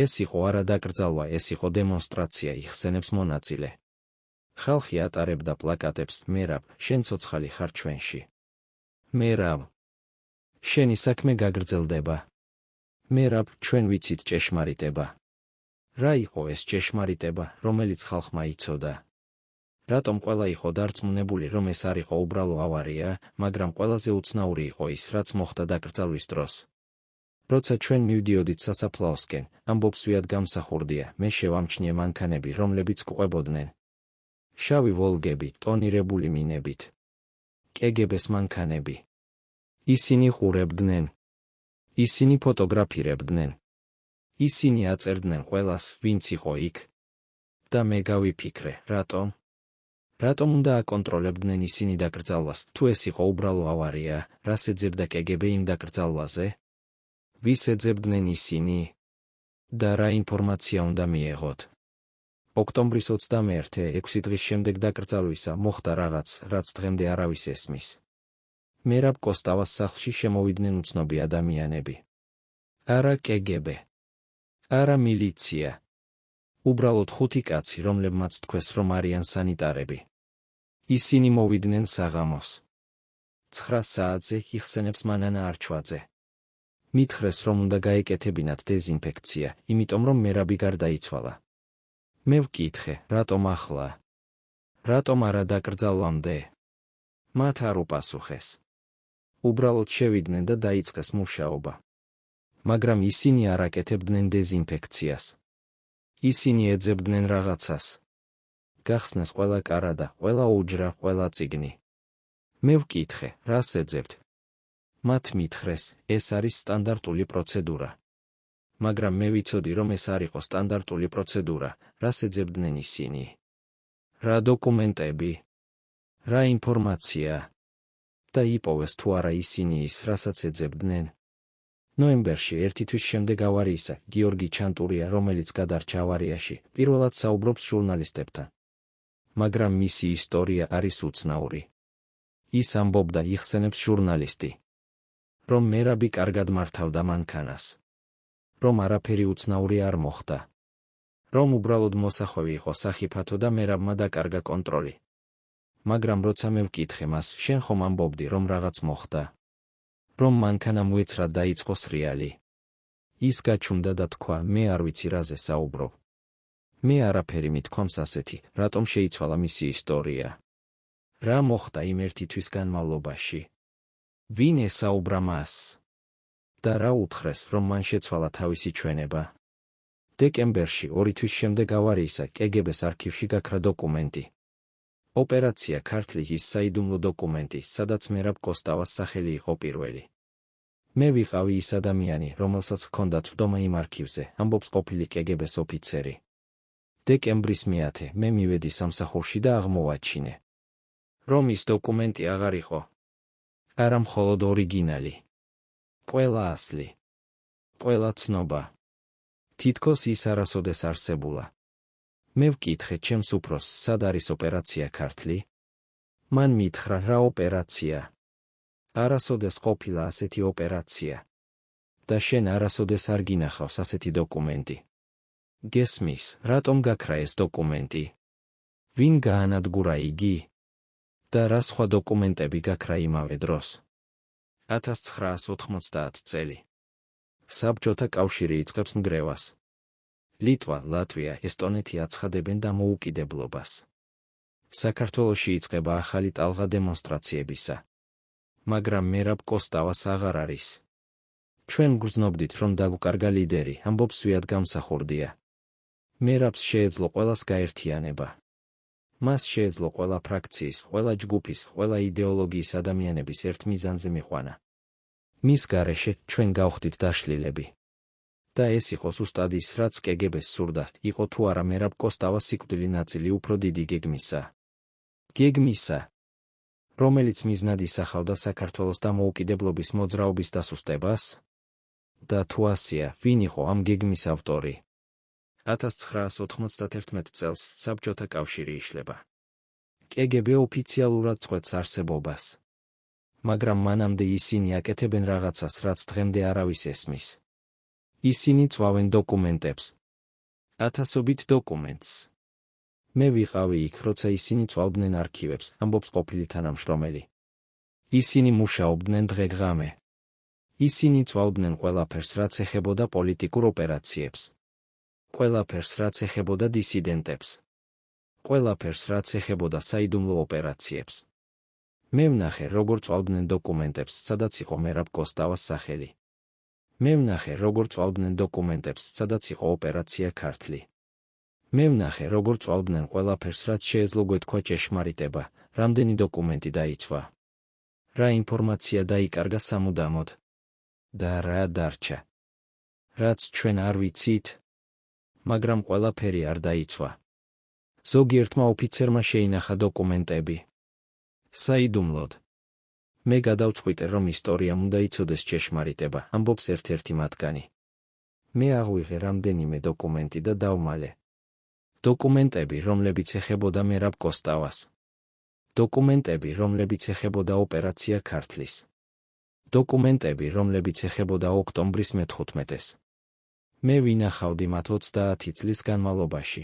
ეს იყო არა დაკრძალვა, ეს იყო დემონსტრაცია, იხსენებს მონაწილე. ხალხი ატარებდა პლაკატებს, მერაბ, შენ ცოცხალი ხარ ჩვენში. მერაბ, შენი საქმე გაგრძელდება. მერაბ, ჩვენ ვიცით ჭეშმარიტება. რა იყო ეს ჭეშმარიტება, რომელიც ხალხმა იცოდა? რატომ ყველა იყო დარწმუნებული, რომ ეს არ იყო უბრალო ავარია, მაგრამ ყველაზე უცნაური იყო ის, რაც მოხდა დაკრძალვის დროს. როცა ჩვენ მივდიოდით სასაფლაოსკენ, ამბობს ვიად გამსახურდია, მე შევამჩნიე მანქანები, რომლებიც გვყვებოდნენ. შავი ვოლგები, ტონირებული მინებით. კგბ-ს მანქანები. ისინი ყურებდნენ. ისინი ფოტოგრაფირებდნენ. ისინი აწერდნენ ყველას, ვინც იყო იქ. და მე გავიფიქრე, რატომ? რატომ უნდა აკონტროლებდნენ ისინი დაკრძალვას, თუ ეს იყო უბრალო ავარია, რას ეძებდა კგბ იმ დაკრძალვაზე? ვის ეძებდნენ ისინი? და რა ინფორმაცია უნდა მიეღოთ? ოქტომბრის 21, 6 დღის შემდეგ დაკრძალვისა მოხდა რაღაც, რაც დღემდე არავის ესმის. მერაბ კოსტავას სახლში შემოვიდნენ უცნობი ადამიანები. არა კგბ. არა მილიცია. უბრალოდ 5 კაცი, რომლებმაც თქვეს, რომ არიან სანიტარები. ისინი მოვიდნენ საღამოს. 9 საათზე, იხსენებს მანანა არჩვაძე. მითხრეს, რომ უნდა გაეკეთებინათ დეზინფექცია, იმიტომ რომ მერაბი გარდაიცვალა. მე ვკითხე, რატომ ახლა? რატომ არა დაკრძალვამდე? მათ არ უპასუხეს. უბრალოდ შევიდნენ და დაიწყეს მუშაობა. მაგრამ ისინი არ აკეთებდნენ დეზინფექციას. ისინი ეძებდნენ რაღაცას. გახსნეს ყველა კარადა, ყველა უჯრა, ყველა წიგნი. მე ვკითხე, რას ეძებთ? მათ მითხრეს, ეს არის სტანდარტული პროცედურა. მაგრამ მე ვიცოდი, რომ ეს არ იყო სტანდარტული პროცედურა, რას ეძებდნენ ისინი. რა დოკუმენტები? რა ინფორმაცია? და იპოვეს თუ არა ისინი ის, რასაც ეძებდნენ. ნოემბერში, 1 თვის შემდეგ ავარიისა, გიორგი ჩანტურია, რომელიც გადარჩა ავარიაში, პირველად საუბრობს ჟურნალისტებთან. მაგრამ მისი ისტორია არის უცნაური. ის ამბობდა, იხსენებს ჟურნალისტი, რომ მერაბი კარგად მართავდა მანქანას. რომ არაფერი უცნაური არ მოხდა. რომ უბრალოდ მოსახვევი იყო სახიფათო და მერაბმა დაკარგა კონტროლი. მაგრამ როცა მე ვკითხე მას, შენ ხომ ამბობდი, რომ რაღაც მოხდა? რომ მანქანა მოეცრა დაიწყო სრიალი. ის გაჩუმდა და თქვა, მე არ ვიცი რაზე საუბრობ. მე არაფერი მithქვამს ასეთი, რატომ შეიცვალა მისი ისტორია. რა მოხდა იმ ერთი თვის განმავლობაში? ვინ ესაუბრა მას? და რა უთხრეს, რომ მან შეცვალა თავისი ჩვენება? დეკემბერში 2 თვის შემდეგ ავარიისა კგბ-ს არქივში გაქრა დოკუმენტი. ოპერაცია ქართლის ის საიდუმლო დოკუმენტი, სადაც მერაბ კოსტავას სახელი იყო პირველი. მე ვიყავი ის ადამიანი, რომელსაც ჰქონდა წვდომა იმ არქივზე, ამბობს ყოფილი კგბ-ს ოფიცერი. დეკემბრის 10 მე მივედი სამსახურში და აღმოვაჩინე, რომ ის დოკუმენტი აღარ იყო. არა მხოლოდ ორიგინალი. ყველა ასლი. ყველა ცნობა. თითქოს ის არასოდეს არსებულა. მე ვკითხე ჩემს უფროსს, სად არის ოპერაცია ქართლი? მან მითხრა, რა ოპერაცია? არასოდეს ყოფილა ასეთი ოპერაცია. და შენ არასოდეს არ გინახავს ასეთი დოკუმენტი. გესმის, რატომ გაქრა ეს დოკუმენტი? ვინ გაანადგურა იგი? და რა სხვა დოკუმენტები გაქრა იმავე დროს? 1990 წელი. საბჭოთა კავშირი იწყებს ნგრევას. ლიტვა, ლატვია, ესტონეთი აცხადებენ დამოუკიდებლობას. საქართველოში იწყება ახალი ტალღა დემონსტრაციებისა. მაგრამ მერაბ კოსტავას აღარ არის. ჩვენ გვგრძნობდით, რომ დაგვკარგა ლიდერი, ამბობს სვიად გამსახურდია. მერაბს შეეძლო ყველას გაერთიანება. მას შეეძლო ყველა ფრაქციის, ყველა ჯგუფის, ყველა იდეოლოგიის ადამიანების ერთ მიზანზე მიყვანა. მის გარეშე ჩვენ გავხდით დაშლილები. და ეს იყო ზუსტად ის, რაც კგბ-ს სურდა, იყო თუ არა მერაბ კოსტავას სიკვდილი ნაწილი უფრო დიდი გეგმისა. გეგმისა, რომელიც მიზნად ისახავდა საქართველოს დამოუკიდებლობის მოძრაობის დასუსტებას? და თუ ასეა, ვინ იყო ამ გეგმის ავტორი? 1991 წელს საბჭოთა კავშირი იშლება. კგბ ოფიციალურად წყვეტს არსებობას. მაგრამ მანამდე ისინი აკეთებენ რაღაცას, რაც დღემდე არავის ესმის. ისინი წვავენ დოკუმენტებს. ათასობით დოკუმენტს. მე ვიყავი იქ, როცა ისინი წვავდნენ არქივებს, ამბობს ყოფილი თანამშრომელი. ისინი მუშაობდნენ დღე-ღამე. ისინი წვავდნენ ყველაფერს, რაც ეხებოდა პოლიტიკურ ოპერაციებს. ყველაფერს, რაც ეხებოდა დისიდენტებს. ყველაფერს, რაც ეხებოდა საიდუმლო ოპერაციებს. მე ვნახე, როგორ წვავდნენ დოკუმენტებს, სადაც იყო მერაბ კოსტავას სახელი. მე ვნახე, როგორ წვავდნენ დოკუმენტებს, სადაც იყო ოპერაცია ქართლი. მე ვნახე, როგორ წვავდნენ ყველაფერს, რაც შეეძლო გვეთქვა ჭეშმარიტება, რამდენი დოკუმენტი დაიცვა. რა ინფორმაცია დაიკარგა სამუდამოდ. და რა დარჩა. რაც ჩვენ არ ვიცით. მაგრამ ყველაფერი არ დაიცვა. ზოგიერთმა ოფიცერმა შეინახა დოკუმენტები. საიდუმლოდ. მე გადავწყვიტე, რომ ისტორიამ უნდა იცოდეს ჭეშმარიტება, ამბობს ერთ-ერთი მათგანი. მე აღვიღე რამდენიმე დოკუმენტი და დავმალე. დოკუმენტები, რომლებიც ეხებოდა მერაბ კოსტავას. დოკუმენტები, რომლებიც ეხებოდა ოპერაცია ქართლის. დოკუმენტები, რომლებიც ეხებოდა ოქტომბრის 15-ს. მე ვინახავდი მათ 30 წლის განმავლობაში.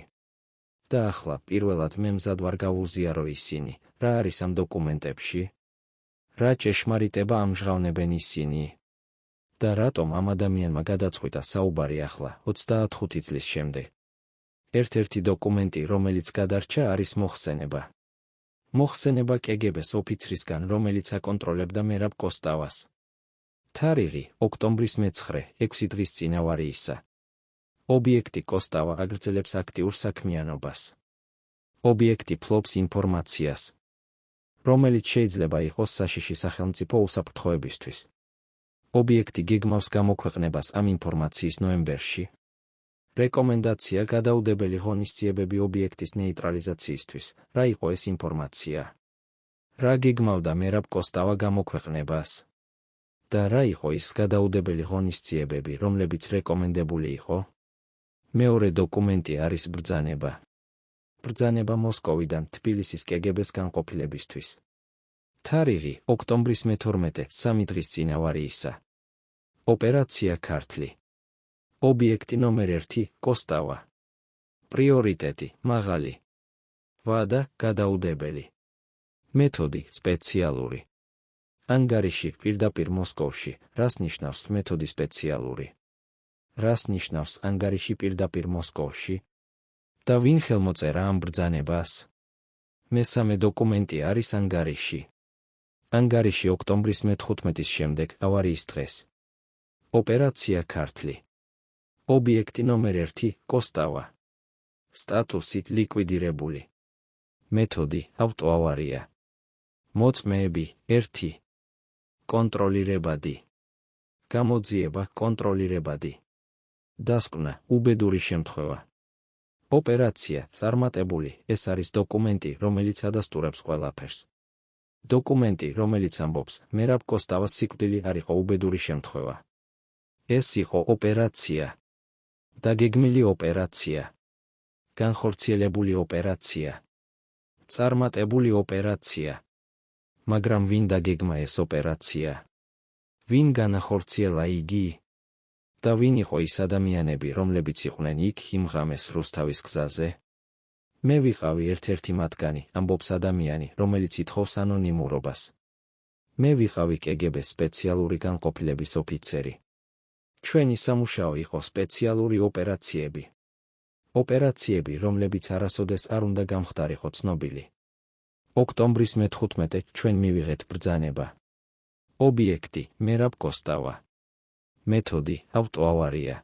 და ახლა პირველად მე მზად ვარ გავუზიარო ისინი, რა არის ამ დოკუმენტებში? რა ჭეშმარიტება ამჟღავნებენ ისინი? და რატომ ამ ადამიანმა გადაწყვიტა საუბარი ახლა, 35 წლის შემდეგ? ერთ-ერთი დოკუმენტი, რომელიც გადარჩა, არის მოხსენება. მოხსენება კგბ-ს ოფიცრისგან, რომელიც აკონტროლებდა მერაბ კოსტავას. თარიღი, ოქტომბრის 9, 6 დღის წინ ავარიისა. ობიექტი კოსტავა აგრძელებს აქტიურ საქმიანობას. ობიექტი ფლობს ინფორმაციას, რომელიც შეიძლება იყოს საშიში სახელმწიფო უსაფრთხოებისთვის. ობიექტი გეგმავს გამოქვეყნებას ამ ინფორმაციის ნოემბერში. რეკომენდაცია გადაუდებელი ღონისძიებები ობიექტის ნეიტრალიზაციისთვის. რა იყო ეს ინფორმაცია? რა გეგმავდა მერაბ კოსტავა გამოქვეყნებას? და რა იყო ის გადაუდებელი ღონისძიებები, რომლებიც რეკომენდებული იყო? მეორე დოკუმენტი არის ბრძანება. ბრძანება მოსკოვიდან თბილისის კგბ-ს განყოფილებისთვის. თარიღი, ოქტომბრის 12, 3 დღის წინ ავარიისა. ოპერაცია ქართლი. ობიექტი ნომერ 1, კოსტავა. პრიორიტეტი, მაღალი. ვადა, გადაუდებელი. მეთოდი, სპეციალური. ანგარიში, პირდაპირ მოსკოვში, რას ნიშნავს მეთოდი სპეციალური? რას ნიშნავს ანგარიში პირდაპირ მოსკოვში? და ვინ ხელმოწერა ამ ბრძანებას? მესამე დოკუმენტი არის ანგარიში. ანგარიში ოქტომბრის 15-ის შემდეგ ავარიის დღეს. ოპერაცია ქართლი. ობიექტი ნომერ 1 კოსტავა. სტატუსი ლიკვიდირებული. მეთოდი ავტოავარია. მოწმეები 1. კონტროლირებადი. გამოძიება კონტროლირებადი. დასკვნა უბედური შემთხვევა. ოპერაცია წარმატებული. ეს არის დოკუმენტი, რომელიც ადასტურებს ყველაფერს. დოკუმენტი, რომელიც ამბობს, მერაბ კოსტავას სიკვდილი არ იყო უბედური შემთხვევა. ეს იყო ოპერაცია. დაგეგმილი ოპერაცია. განხორციელებული ოპერაცია. წარმატებული ოპერაცია. მაგრამ ვინ დაგეგმა ეს ოპერაცია? ვინ განახორციელა იგი? და ვინ იყო ის ადამიანები, რომლებიც იყვნენ იქ იმ ღამეს რუსთავის გზაზე? მე ვიყავი ერთ-ერთი მათგანი, ამბობს ადამიანი, რომელიც ითხოვს ანონიმურობას. მე ვიყავი კგბ-ის სპეციალური განყოფილების ოფიცერი. ჩვენი სამუშაო იყო სპეციალური ოპერაციები. ოპერაციები, რომლებიც არასოდეს არ უნდა გამხდარიყო ცნობილი. ოქტომბრის 15 ჩვენ მივიღეთ ბრძანება. ობიექტი მერაბ კოსტავა. მეთოდი ავტოავარია.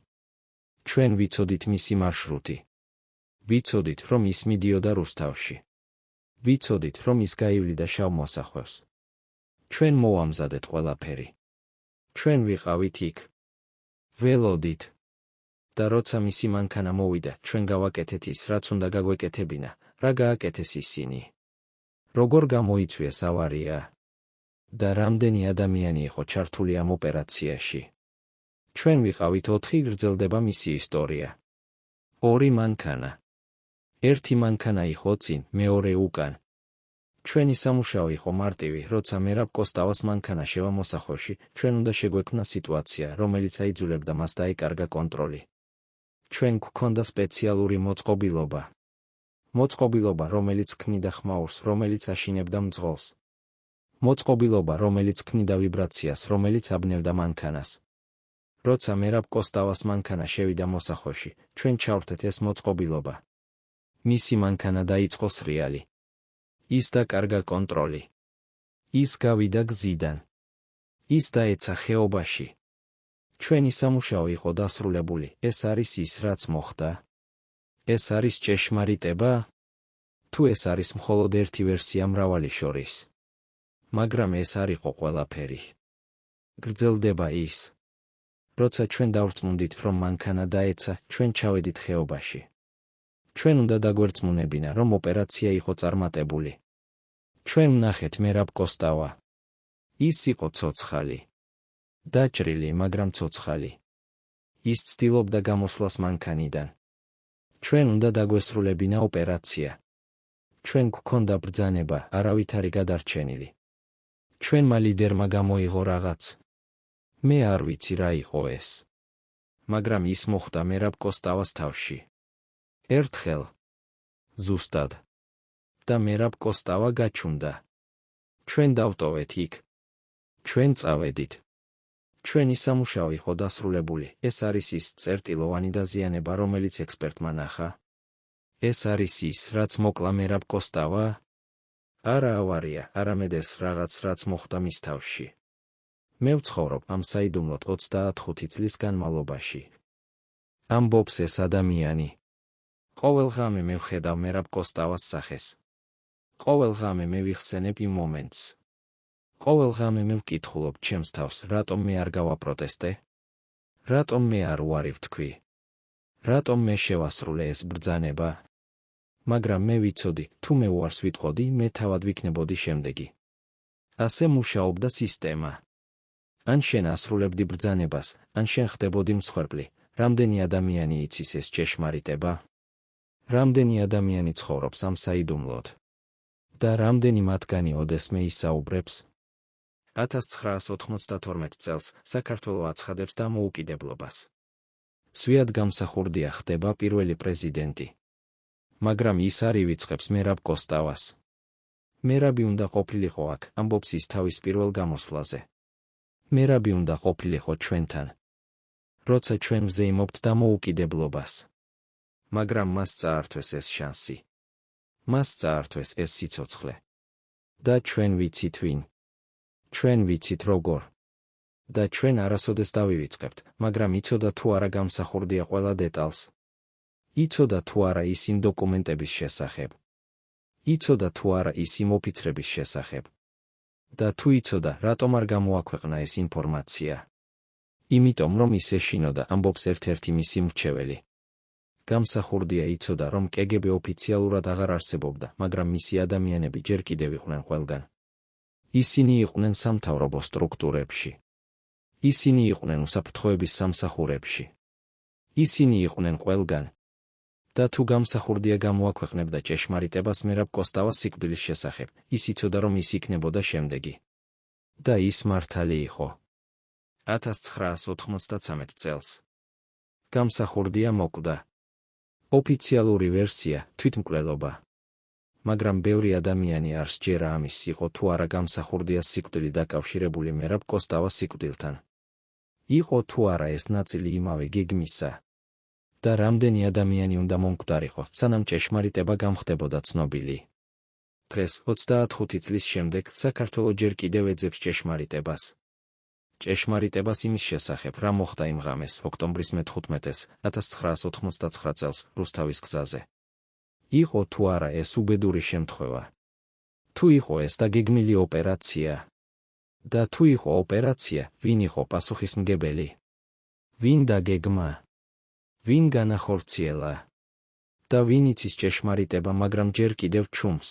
ჩვენ ვიცოდით მისი მარშრუტი. ვიცოდით, რომ ის მიდიოდა რუსთავში. ვიცოდით, რომ ის გაივლიდა შავ მოსახვევს. ჩვენ მოვამზადეთ ყველაფერი. ჩვენ ვიყავით იქ. ველოდით. და როცა მისი მანქანა მოვიდა, ჩვენ გავაკეთეთ ის, რაც უნდა გაგვეკეთებინა, რა გააკეთეს ისინი. როგორ გამოიწვიეს ავარია? და რამდენი ადამიანი იყო ჩართული ამ ოპერაციაში? ჩვენ ვიყავით 4 გრძელდება მისი ისტორია. 2 მანქანა. 1 მანქანა იყო წინ, მეორე უკან. ჩვენი სამუშაო იყო მარტივი, როცა მერაბ კოსტავას მანქანა შევა მოსახვევში, ჩვენ უნდა შეგვექმნა სიტუაცია, რომელიც აიძულებდა მას დაეკარგა კონტროლი. ჩვენ გვქონდა სპეციალური მოწყობილობა. მოწყობილობა, რომელიც ქმნიდა ხმაურს, რომელიც აშინებდა მძღოლს. მოწყობილობა, რომელიც ქმნიდა ვიბრაციას, რომელიც აბნევდა მანქანას. როცა მერაბ კოსტავას მანქანა შევიდა მოსახვევში, ჩვენ ჩავრთეთ ეს მოწყობილობა. მისი მანქანა დაიწყო სრიალი. ის დაკარგა კონტროლი. ის გავიდა გზიდან. ის დაეცა ხეობაში. ჩვენი სამუშაო იყო დასრულებული. ეს არის ის, რაც მოხდა? ეს არის ჭეშმარიტება? თუ ეს არის მხოლოდ ერთი ვერსია მრავალი შორის? მაგრამ ეს არ იყო ყველაფერი. გრძელდება ის. როცა ჩვენ დავრწმუნდით, რომ მანქანა დაეცა, ჩვენ ჩავედით ხეობაში. ჩვენ უნდა დაგვერწმუნებინა, რომ ოპერაცია იყო წარმატებული. ჩვენ ვნახეთ მერაბ კოსტავა. ის იყო ცოცხალი. დაჭრილი, მაგრამ ცოცხალი. ის ცდილობდა გამოსვლას მანქანიდან. ჩვენ უნდა დაგვესრულებინა ოპერაცია. ჩვენ გვქონდა ბრძანება, არავითარი გადარჩენილი. ჩვენმა ლიდერმა გამოიღო რაღაც. მე არ ვიცი რა იყო ეს. მაგრამ ის მოხდა მერაბ კოსტავას თავში. ერთხელ. ზუსტად. და მერაბ კოსტავა გაჩუნდა. ჩვენ დავტოვეთ იქ. ჩვენ წავედით. ჩვენი სამუშაო იყო დასრულებული. ეს არის ის წერტილოვანი დაზიანება, რომელიც ექსპერტმა ნახა. ეს არის ის, რაც მოკლა მერაბ კოსტავა? არა ავარია, არამედ ეს რაღაც, რაც მოხდა მის თავში. მე ვცხოვრობ ამ საიდუმლოდ 35 წლის განმავლობაში. ამბობს ეს ადამიანი. ყოველ ღამე მე ვხედავ მერაბ კოსტავას სახეს. ყოველ ღამე მე ვიხსენებ იმ მომენტს. ყოველ ღამე მე ვკითხულობ ჩემს თავს, რატომ მე არ გავაპროტესტე? რატომ მე არ უარი ვთქვი? რატომ მე შევასრულე ეს ბრძანება? მაგრამ მე ვიცოდი, თუ მე უარს ვიტყოდი, მე თავად ვიქნებოდი შემდეგი. ასე მუშაობდა სისტემა. ან შენ ასრულებდი ბრძანებას, ან შენ ხდებოდი მსხვერპლი. რამდენი ადამიანი იცის ეს ჭეშმარიტება? რამდენი ადამიანი ცხოვრობს ამ საიდუმლოდ? და რამდენი მათგანი ოდესმე ისაუბრებს? 1992 წელს საქართველო აცხადებს დამოუკიდებლობას. სვიად გამსახურდია ხდება პირველი პრეზიდენტი. მაგრამ ის არ ივიწყებს მერაბ კოსტავას. მერაბი უნდა ყოფილიყო აქ, ამბობს ის თავის პირველ გამოსვლაზე. მერაბი უნდა ყოფილიყო ჩვენთან. როცა ჩვენ ვზეიმობთ დამოუკიდებლობას. მაგრამ მას წაართვეს ეს შანსი. მას წაართვეს ეს სიცოცხლე. და ჩვენ ვიცით ვინ. ჩვენ ვიცით როგორ. და ჩვენ არასოდეს დავივიწყებთ, მაგრამ იცოდა თუ არა გამსახურდია ყველა დეტალს. იცოდა თუ არა ის იმ დოკუმენტების შესახებ. იცოდა თუ არა ის იმ ოფიცრების შესახებ. და თუ იცოდა, რატომ არ გამოაქვეყნა ეს ინფორმაცია. იმიტომ რომ ის ეშინოდა, ამბობს ერთ-ერთი მისი მრჩეველი. გამსახურდია იცოდა, რომ KGB ოფიციალურად აღარ არსებობდა, მაგრამ მისი ადამიანები ჯერ კიდევ იყვნენ ყველგან. ისინი იყვნენ სამთავრობო სტრუქტურებში. ისინი იყვნენ უსაფრთხოების სამსახურებში. ისინი იყვნენ ყველგან. და თუ გამსახურდია გამოაქვეყნებდა ჭეშმარიტებას მერაბ კოსტავას სიკვდილის შესახებ, ის იცოდა, რომ ის იქნებოდა შემდეგი. და ის მართალი იყო. 1993 წელს. გამსახურდია მოკვდა. ოფიციალური ვერსია თვითმკვლელობა. მაგრამ ბევრი ადამიანი არ სჯერა ამის იყო თუ არა გამსახურდიას სიკვდილი დაკავშირებული მერაბ კოსტავას სიკვდილთან. იყო თუ არა ეს ნაწილი იმავე გეგმისა. და რამდენი ადამიანი უნდა მომკვდარიყო, სანამ ჭეშმარიტება გამხდებოდა ცნობილი. დღეს 25 წლის შემდეგ საქართველო ჯერ კიდევ ეძებს ჭეშმარიტებას. ჭეშმარიტებას იმის შესახებ, რა მოხდა იმ ღამეს, ოქტომბრის მე-15-ს, 1999 წელს, რუსთავის გზაზე. იყო თუ არა ეს უბედური შემთხვევა. თუ იყო ეს დაგეგმილი ოპერაცია. და თუ იყო ოპერაცია, ვინ იყო პასუხისმგებელი? ვინ დაგეგმა? ვინ განახორციელა? და ვინ იცის ჭეშმარიტება, მაგრამ ჯერ კიდევ ჩუმს.